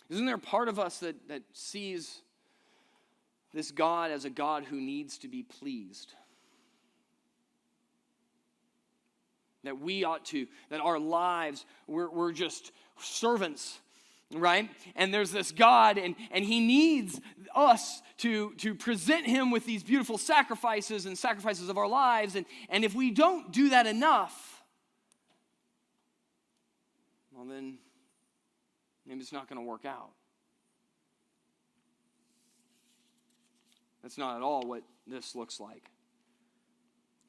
Isn't there part of us that sees this God as a God who needs to be pleased? That we ought to, that our lives, we're just servants, right? And there's this God, and he needs us to present him with these beautiful sacrifices and sacrifices of our lives. And if we don't do that enough, well then, maybe it's not going to work out. That's not at all what this looks like.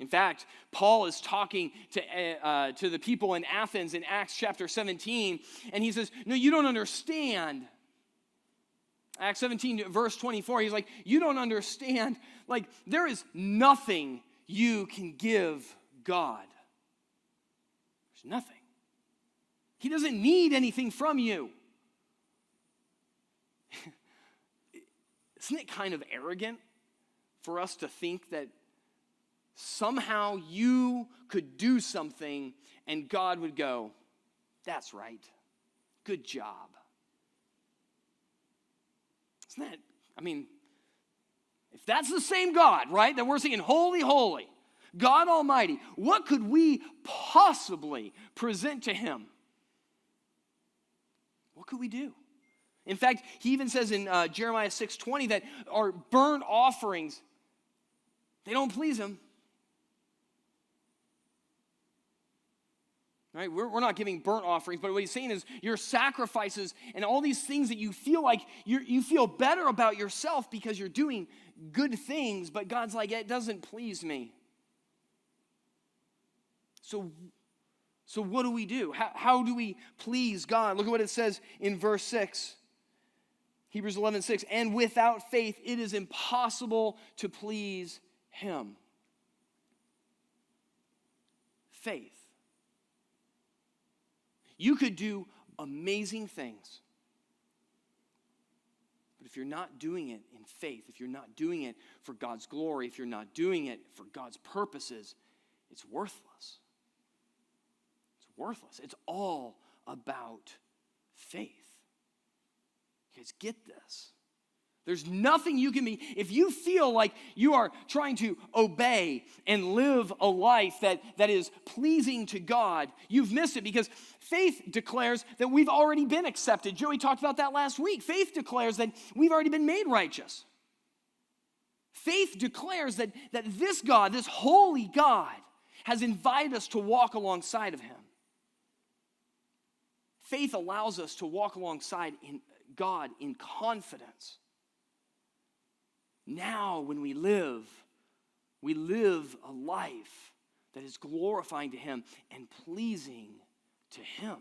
In fact, Paul is talking to the people in Athens in Acts chapter 17, and he says, no, you don't understand. Acts 17, verse 24, he's like, you don't understand. Like, there is nothing you can give God. There's nothing. He doesn't need anything from you. Isn't it kind of arrogant for us to think that somehow you could do something and God would go, that's right, good job? Isn't that, if that's the same God, right, that we're singing holy, holy, God Almighty, what could we possibly present to him? What could we do? In fact, he even says in Jeremiah 6:20 that our burnt offerings, they don't please him. Right? We're not giving burnt offerings, but what he's saying is your sacrifices and all these things that you feel like you feel better about yourself because you're doing good things, but God's like, it doesn't please me. So what do we do? How do we please God? Look at what it says in verse 6. Hebrews 11:6. And without faith, it is impossible to please him. Faith. You could do amazing things. But if you're not doing it in faith, if you're not doing it for God's glory, if you're not doing it for God's purposes, it's worthless. Worthless. It's all about faith. You guys get this? There's nothing you can be, if you feel like you are trying to obey and live a life that is pleasing to God, you've missed it, because faith declares that we've already been accepted. Joey talked about that last week. Faith declares that we've already been made righteous. Faith declares that this God, this holy God, has invited us to walk alongside of him. Faith allows us to walk alongside in God in confidence. Now, when we live a life that is glorifying to him and pleasing to him.